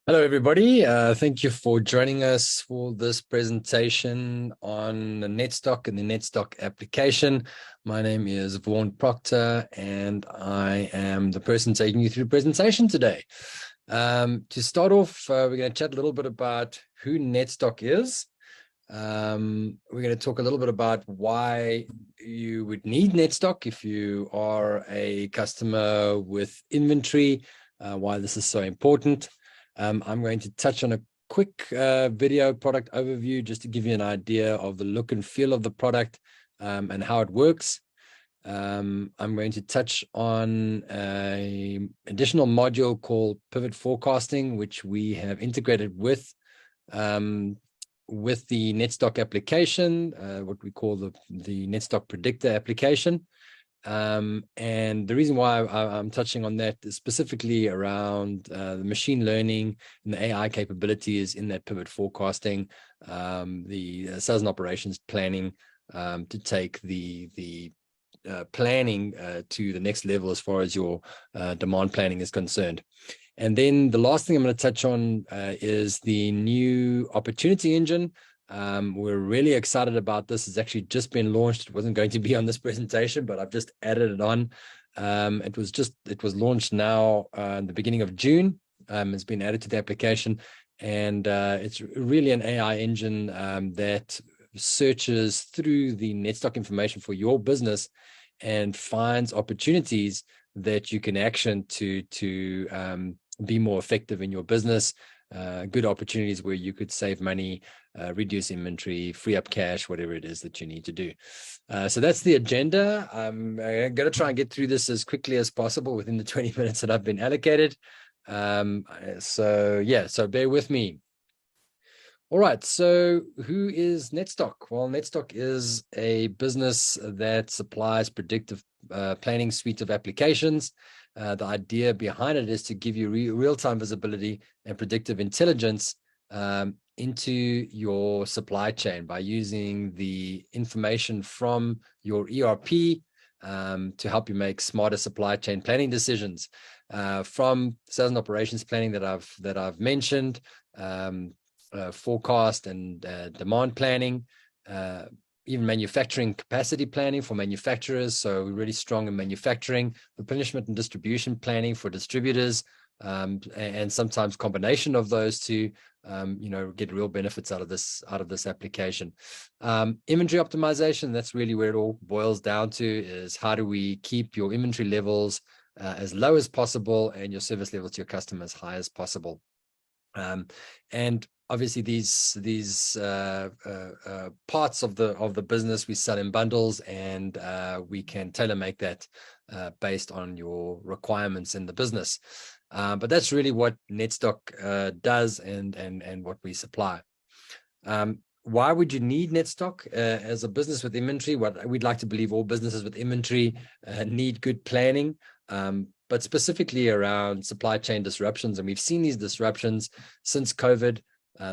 Hello, everybody. Thank you for joining us for this presentation on the Netstock and the Netstock application. My name is Vaughan Proctor, and I am the person taking you through the presentation today. To start off, we're going to chat a little bit about who Netstock is. We're going to talk a little bit about why you would need Netstock if you are a customer with inventory, why this is so important. I'm going to touch on a quick video product overview just to give you an idea of the look and feel of the product and how it works. I'm going to touch on an additional module called pivot forecasting, which we have integrated with the Netstock application, what we call the Netstock Predictor application. And the reason why I'm touching on that is specifically around the machine learning and the AI capabilities in that pivot forecasting, the sales and operations planning, to take the planning to the next level as far as your demand planning is concerned. And then the last thing I'm going to touch on is the new opportunity engine. We're really excited about this. It's actually just been launched. It wasn't going to be on this presentation, but I've just added it on. It was launched now in the beginning of June. It's been added to the application, and it's really an AI engine that searches through the Netstock information for your business and finds opportunities that you can action to be more effective in your business. Good opportunities where you could save money, reduce inventory, free up cash, whatever it is that you need to do. So that's the agenda. I'm going to try and get through this as quickly as possible within the 20 minutes that I've been allocated. So bear with me. All right, so who is Netstock? Well, Netstock is a business that supplies predictive planning suite of applications. The idea behind it is to give you real-time visibility and predictive intelligence into your supply chain by using the information from your ERP to help you make smarter supply chain planning decisions. From sales and operations planning that I've mentioned, forecast and demand planning, even manufacturing capacity planning for manufacturers. So we're really strong in manufacturing, replenishment and distribution planning for distributors, and sometimes combination of those two, get real benefits out of this application. Inventory optimization, that's really where it all boils down to, is how do we keep your inventory levels as low as possible and your service levels to your customers as high as possible. And obviously these parts of the business we sell in bundles, and we can tailor make that based on your requirements in the business. But that's really what Netstock does and what we supply. Why would you need Netstock as a business with inventory? What we'd like to believe all businesses with inventory need good planning, but specifically around supply chain disruptions. And we've seen these disruptions since COVID.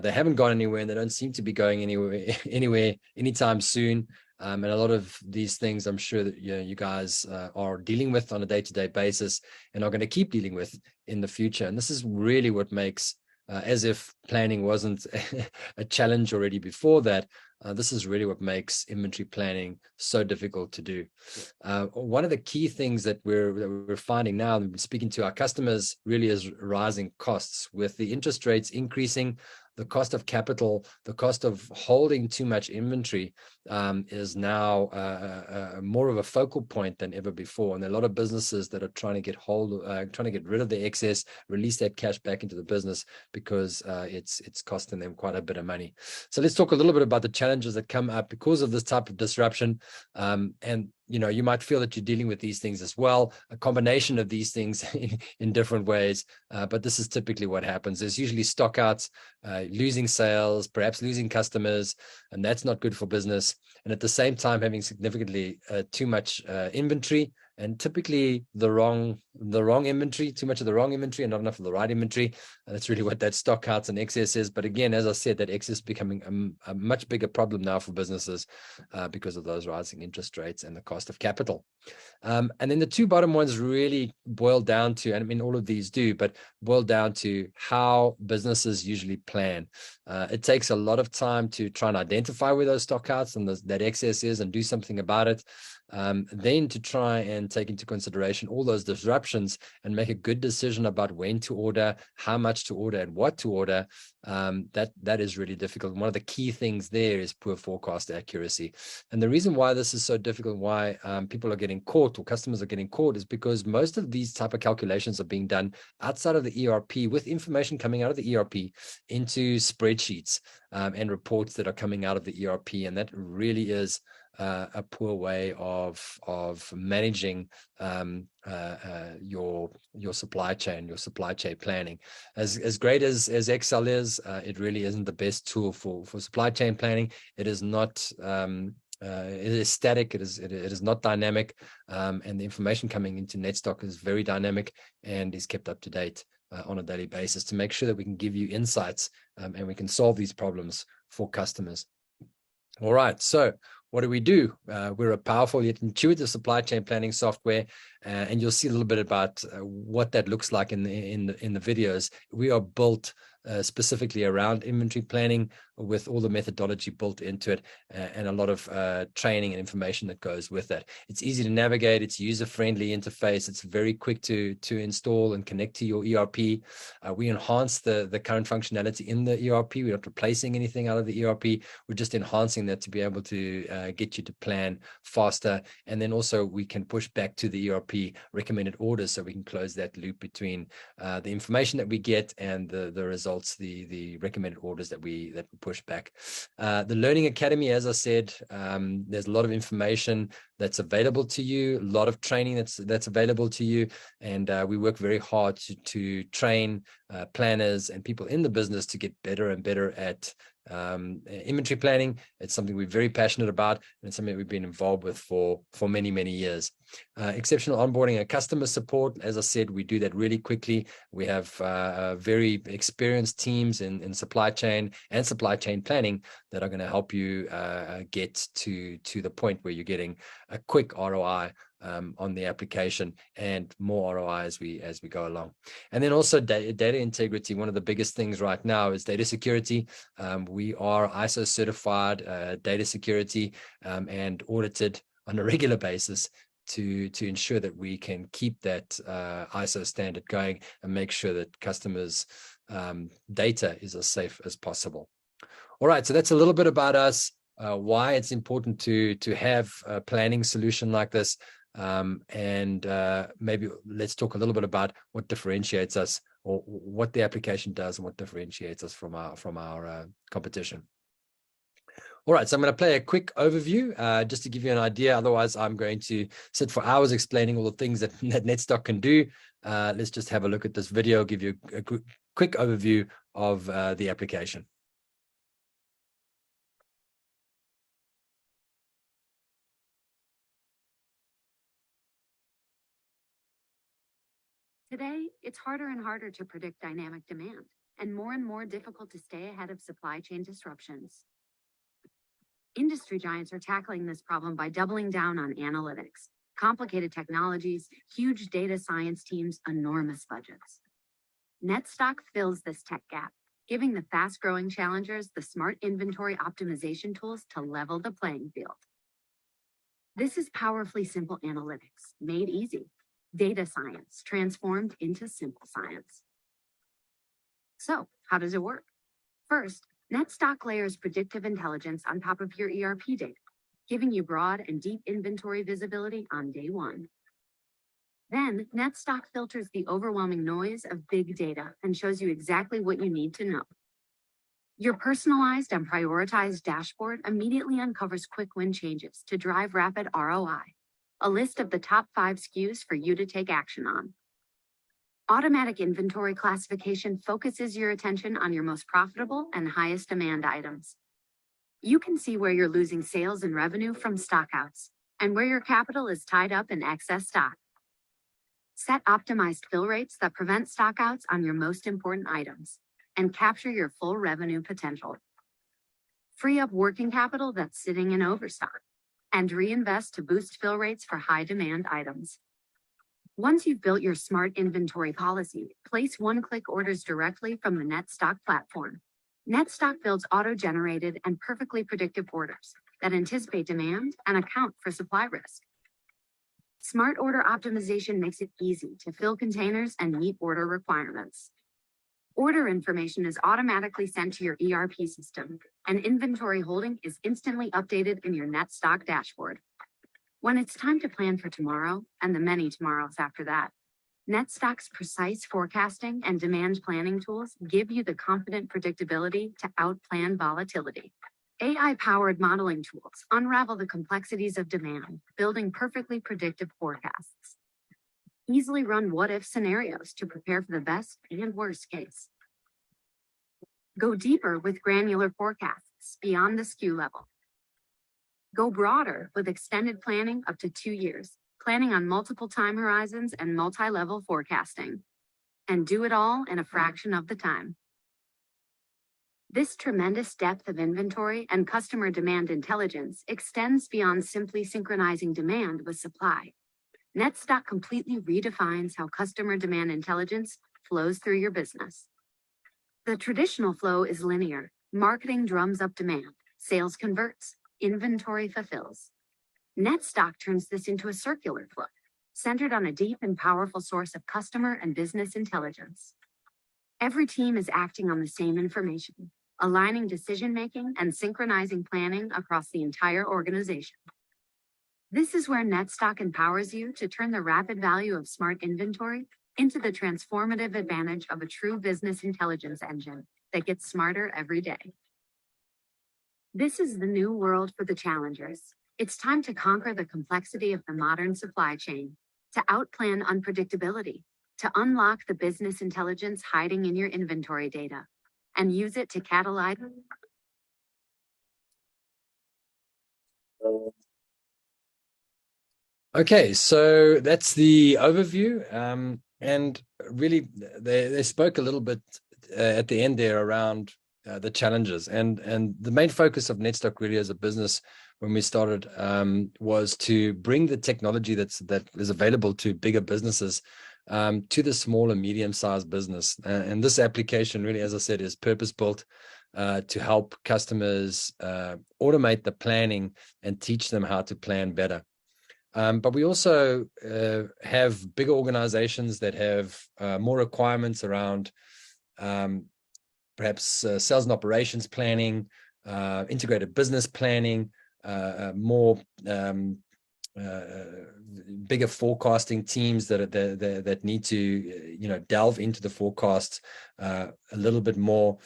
They haven't gone anywhere, and they don't seem to be going anywhere anytime soon. And a lot of these things, I'm sure that you guys are dealing with on a day-to-day basis and are going to keep dealing with in the future. And this is really what makes, as if planning wasn't a challenge already before that, this is really what makes inventory planning so difficult to do. One of the key things that we're finding now, and speaking to our customers, really is rising costs. With the interest rates increasing, the cost of capital, the cost of holding too much inventory is now more of a focal point than ever before. And there are a lot of businesses that are trying to get rid of the excess, release that cash back into the business because it's costing them quite a bit of money. So let's talk a little bit about the challenges that come up because of this type of disruption. And you might feel that you're dealing with these things as well, a combination of these things in different ways. But this is typically what happens. There's usually stockouts, losing sales, perhaps losing customers, and that's not good for business. And at the same time, having significantly too much inventory and typically the wrong inventory, too much of the wrong inventory and not enough of the right inventory. And that's really what that stock outs and excess is. But again, as I said, that excess is becoming a much bigger problem now for businesses because of those rising interest rates and the cost of capital. And then the two bottom ones really boil down to, and I mean, all of these do, but boil down to how businesses usually plan. It takes a lot of time to try and identify where those stockouts and that excess is and do something about it. Then to try and take into consideration all those disruptions and make a good decision about when to order, how much to order, and what to order. That is really difficult. One of the key things there is poor forecast accuracy. And the reason why this is so difficult, why people are getting caught or customers are getting caught, is because most of these type of calculations are being done outside of the ERP with information coming out of the ERP into spreadsheets and reports that are coming out of the ERP. And that really is a poor way of managing your supply chain planning. As great as Excel is, it really isn't the best tool for supply chain planning. It is not it is static, it is not dynamic, and the information coming into Netstock is very dynamic and is kept up to date on a daily basis to make sure that we can give you insights and we can solve these problems for customers. All right, so what do? We're a powerful yet intuitive supply chain planning software, and you'll see a little bit about what that looks like in the videos. We are built specifically around inventory planning with all the methodology built into it and a lot of training and information that goes with that. It's easy to navigate. It's user-friendly interface. It's very quick to install and connect to your ERP. We enhance the current functionality in the ERP. We're not replacing anything out of the ERP. We're just enhancing that to be able to get you to plan faster. And then also we can push back to the ERP recommended orders so we can close that loop between the information that we get and the results, the recommended orders that we push back. The Learning Academy, as I said, there's a lot of information that's available to you, a lot of training that's available to you, and we work very hard to train planners and people in the business to get better and better at inventory planning. It's something we're very passionate about, and it's something we've been involved with for many years. Exceptional onboarding and customer support. As I said, we do that really quickly. We have very experienced teams in supply chain and supply chain planning that are going to help you get to the point where you're getting a quick ROI on the application and more ROI as we go along. And then also data integrity. One of the biggest things right now is data security. We are ISO certified data security and audited on a regular basis to ensure that we can keep that ISO standard going and make sure that customers' data is as safe as possible. All right, so that's a little bit about us, why it's important to have a planning solution like this. And maybe let's talk a little bit about what differentiates us, or what the application does and what differentiates us from our competition. All right, so I'm going to play a quick overview just to give you an idea. Otherwise, I'm going to sit for hours explaining all the things that Netstock can do. Let's just have a look at this video, give you a quick overview of the application. Today, it's harder and harder to predict dynamic demand, and more difficult to stay ahead of supply chain disruptions. Industry giants are tackling this problem by doubling down on analytics, complicated technologies, huge data science teams, enormous budgets. Netstock fills this tech gap, giving the fast-growing challengers the smart inventory optimization tools to level the playing field. This is powerfully simple analytics, made easy. Data science transformed into simple science. So, how does it work? First, Netstock layers predictive intelligence on top of your ERP data, giving you broad and deep inventory visibility on day one. Then, Netstock filters the overwhelming noise of big data and shows you exactly what you need to know. Your personalized and prioritized dashboard immediately uncovers quick win changes to drive rapid ROI, a list of the top 5 SKUs for you to take action on. Automatic inventory classification focuses your attention on your most profitable and highest demand items. You can see where you're losing sales and revenue from stockouts, and where your capital is tied up in excess stock. Set optimized fill rates that prevent stockouts on your most important items and capture your full revenue potential. Free up working capital that's sitting in overstock and reinvest to boost fill rates for high demand items. Once you've built your smart inventory policy, place one-click orders directly from the Netstock platform. Netstock builds auto-generated and perfectly predictive orders that anticipate demand and account for supply risk. Smart order optimization makes it easy to fill containers and meet order requirements. Order information is automatically sent to your ERP system, and inventory holding is instantly updated in your Netstock dashboard. When it's time to plan for tomorrow and the many tomorrows after that, Netstock's precise forecasting and demand planning tools give you the confident predictability to outplan volatility. AI-powered modeling tools unravel the complexities of demand, building perfectly predictive forecasts. Easily run what-if scenarios to prepare for the best and worst case. Go deeper with granular forecasts beyond the SKU level. Go broader with extended planning up to 2 years, planning on multiple time horizons and multi-level forecasting. And do it all in a fraction of the time. This tremendous depth of inventory and customer demand intelligence extends beyond simply synchronizing demand with supply. Netstock completely redefines how customer demand intelligence flows through your business. The traditional flow is linear. Marketing drums up demand, sales converts, inventory fulfills. Netstock turns this into a circular flow, centered on a deep and powerful source of customer and business intelligence. Every team is acting on the same information, aligning decision-making and synchronizing planning across the entire organization. This is where Netstock empowers you to turn the rapid value of smart inventory into the transformative advantage of a true business intelligence engine that gets smarter every day. This is the new world for the challengers. It's time to conquer the complexity of the modern supply chain, to outplan unpredictability, to unlock the business intelligence hiding in your inventory data, and use it to catalyze. Okay, so that's the overview. And really, they spoke a little bit at the end there around the challenges. And the main focus of Netstock really as a business when we started was to bring the technology that is available to bigger businesses to the small and medium-sized business. And this application really, as I said, is purpose-built to help customers automate the planning and teach them how to plan better. But we also have bigger organizations that have more requirements around perhaps sales and operations planning, integrated business planning, more bigger forecasting teams that need to delve into the forecasts a little bit more.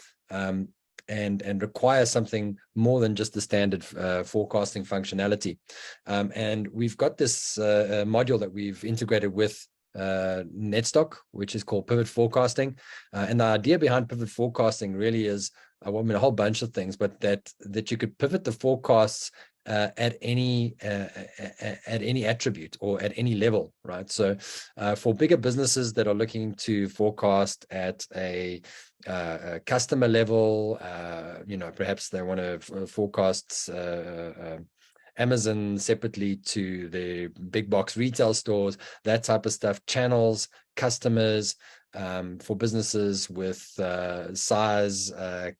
And require something more than just the standard forecasting functionality. And we've got this module that we've integrated with Netstock, which is called Pivot Forecasting. And the idea behind Pivot Forecasting really is, a whole bunch of things, but that you could pivot the forecasts at any attribute or at any level, right? So for bigger businesses that are looking to forecast at a customer level, perhaps they want to forecast Amazon separately to the big box retail stores, that type of stuff, channels, customers, for businesses with size,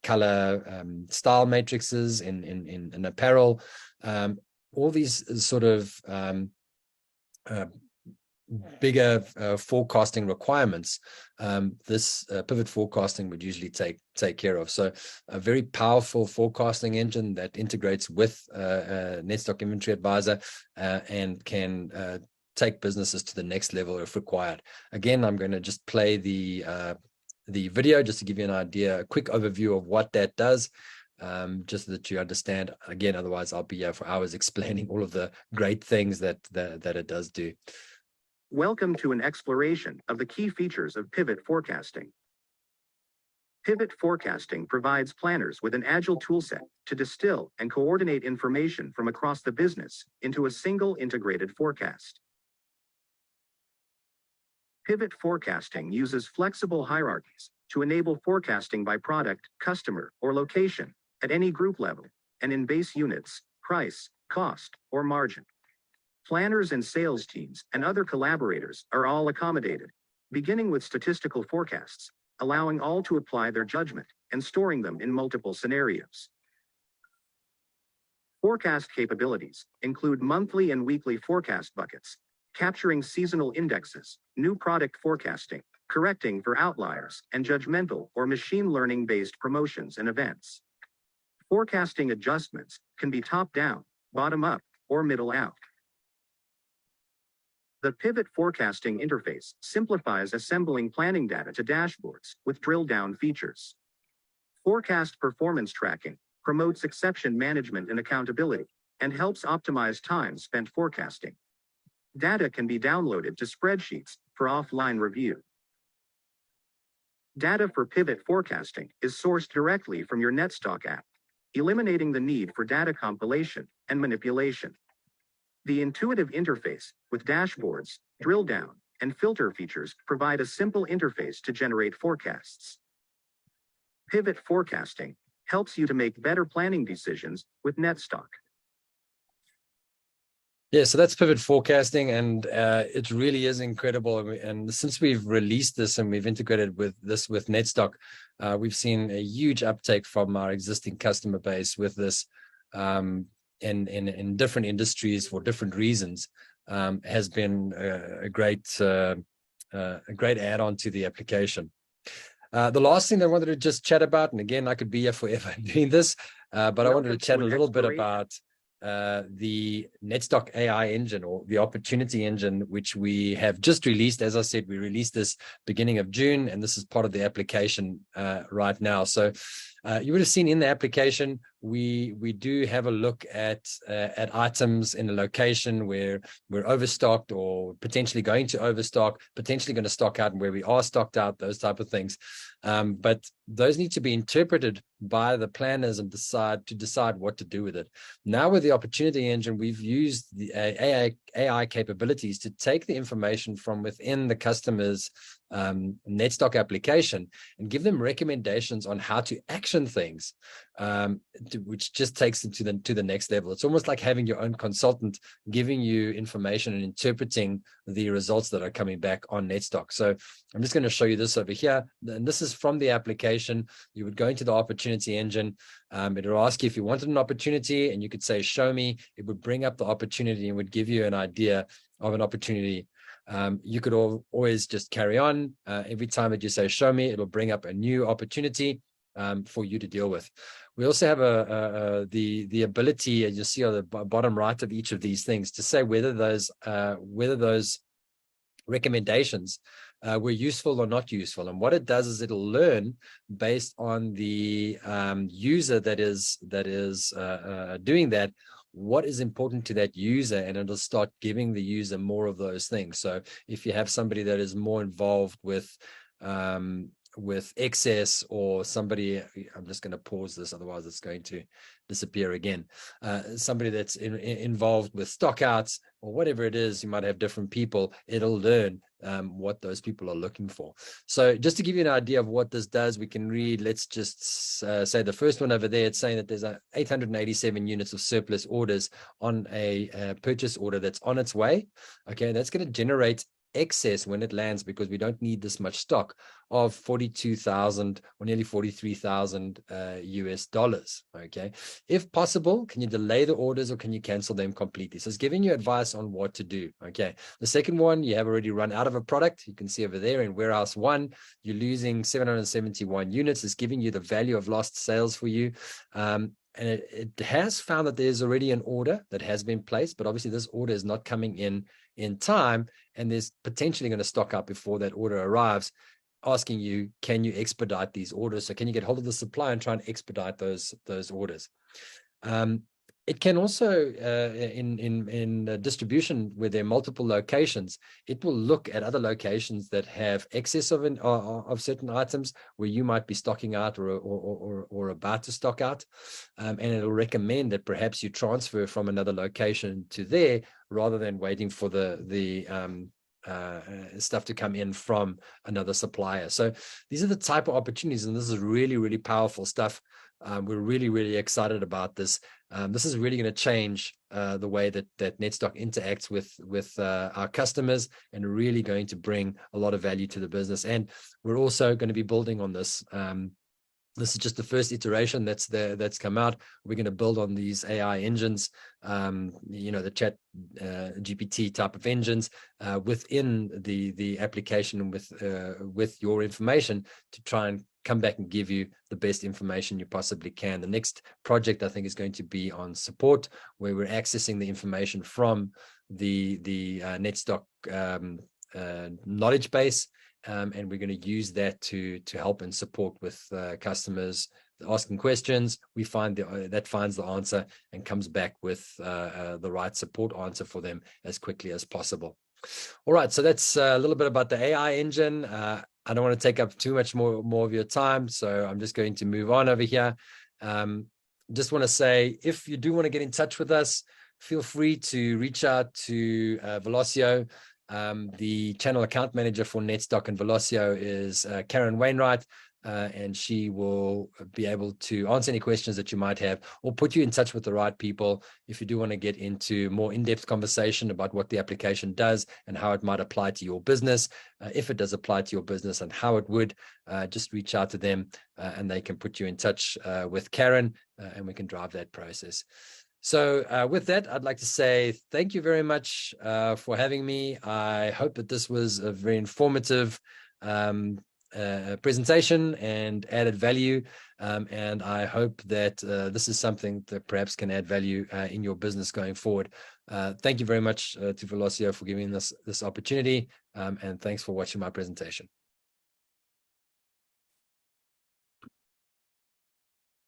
color, style matrices in apparel, all these sort of bigger forecasting requirements, this pivot forecasting would usually take care of. So a very powerful forecasting engine that integrates with Netstock Inventory Advisor and can take businesses to the next level if required. Again, I'm going to just play the video just to give you an idea, a quick overview of what that does, just so that you understand. Again, otherwise I'll be here for hours explaining all of the great things that it does do. Welcome to an exploration of the key features of pivot forecasting. Pivot forecasting provides planners with an agile toolset to distill and coordinate information from across the business into a single integrated forecast. Pivot forecasting uses flexible hierarchies to enable forecasting by product, customer, or location at any group level and in base units, price, cost, or margin. Planners and sales teams and other collaborators are all accommodated, beginning with statistical forecasts, allowing all to apply their judgment and storing them in multiple scenarios. Forecast capabilities include monthly and weekly forecast buckets, capturing seasonal indexes, new product forecasting, correcting for outliers, and judgmental or machine learning-based promotions and events. Forecasting adjustments can be top-down, bottom-up, or middle-out. The Pivot Forecasting interface simplifies assembling planning data to dashboards with drill-down features. Forecast performance tracking promotes exception management and accountability, and helps optimize time spent forecasting. Data can be downloaded to spreadsheets for offline review. Data for Pivot Forecasting is sourced directly from your Netstock app, eliminating the need for data compilation and manipulation. The intuitive interface with dashboards, drill down, and filter features provide a simple interface to generate forecasts. Pivot forecasting helps you to make better planning decisions with Netstock. Yeah, so that's pivot forecasting, and it really is incredible. And since we've released this and we've integrated with Netstock, we've seen a huge uptake from our existing customer base with this. In different industries for different reasons, has been a great add-on to the application. The last thing I wanted to just chat about, and again, I could be here forever doing this, but I wanted to chat a little bit about the Netstock AI engine, or the opportunity engine, which we have just released. As I said, we released this beginning of June, and this is part of the application right now. So you would have seen in the application, we do have a look at items in a location where we're overstocked or potentially going to overstock, potentially going to stock out, and where we are stocked out, those type of things. But those need to be interpreted by the planners and decide what to do with it. Now with the opportunity engine, we've used the AI capabilities to take the information from within the customer's Netstock application and give them recommendations on how to action things, which just takes them to the next level. It's almost like having your own consultant giving you information and interpreting the results that are coming back on Netstock. So I'm just going to show you this over here, and this is from the application. You would go into the opportunity engine. It will ask you if you wanted an opportunity, and you could say show me. It would bring up the opportunity and would give you an idea of an opportunity. You could always just carry on. Every time that you say show me, it'll bring up a new opportunity for you to deal with. We also have the ability, as you see on the bottom right of each of these things, to say whether those recommendations were useful or not useful. And what it does is it'll learn based on the user that is doing that, what is important to that user, and it'll start giving the user more of those things. So if you have somebody that is more involved with excess, or somebody, I'm just going to pause this, otherwise it's going to disappear again. Somebody that's involved with stockouts or whatever it is, you might have different people. It'll learn what those people are looking for. So just to give you an idea of what this does, we can read, let's just say the first one over there, it's saying that there's 887 units of surplus orders on a purchase order that's on its way. Okay, that's going to generate excess when it lands, because we don't need this much stock, of 42,000 or nearly 43,000 US dollars. Okay, if possible, can you delay the orders or can you cancel them completely? So it's giving you advice on what to do. Okay, the second one, you have already run out of a product. You can see over there in warehouse 1, you're losing 771 units. It's giving you the value of lost sales for you. And it has found that there's already an order that has been placed, but obviously this order is not coming in time, and there's potentially going to stock up before that order arrives, asking you, can you expedite these orders? So can you get hold of the supplier and try and expedite those orders? It can also, in distribution where there are multiple locations, it will look at other locations that have excess of certain items where you might be stocking out or about to stock out, and it'll recommend that perhaps you transfer from another location to there rather than waiting for the stuff to come in from another supplier. So these are the type of opportunities, and this is really, really powerful stuff. We're really, really excited about this. This is really going to change the way that Netstock interacts with our customers, and really going to bring a lot of value to the business. And we're also going to be building on this. This is just the first iteration that's come out. We're going to build on these AI engines, the chat GPT type of engines within the application with your information to try and come back and give you the best information you possibly can. The next project, I think, is going to be on support, where we're accessing the information from the Netstock knowledge base. And we're going to use that to help and support with customers asking questions. We find that finds the answer and comes back with the right support answer for them as quickly as possible. All right, so that's a little bit about the AI engine. I don't want to take up too much more of your time, so I'm just going to move on over here. Just want to say, if you do want to get in touch with us, feel free to reach out to Velosio. The channel account manager for Netstock and Velosio is Karen Wainwright, and she will be able to answer any questions that you might have, or put you in touch with the right people if you do want to get into more in-depth conversation about what the application does and how it might apply to your business. If it does apply to your business and how it would, just reach out to them and they can put you in touch with Karen, and we can drive that process. So with that, I'd like to say thank you very much for having me. I hope that this was a very informative presentation and added value. And I hope that this is something that perhaps can add value in your business going forward. Thank you very much to Velosio for giving us this opportunity. And thanks for watching my presentation.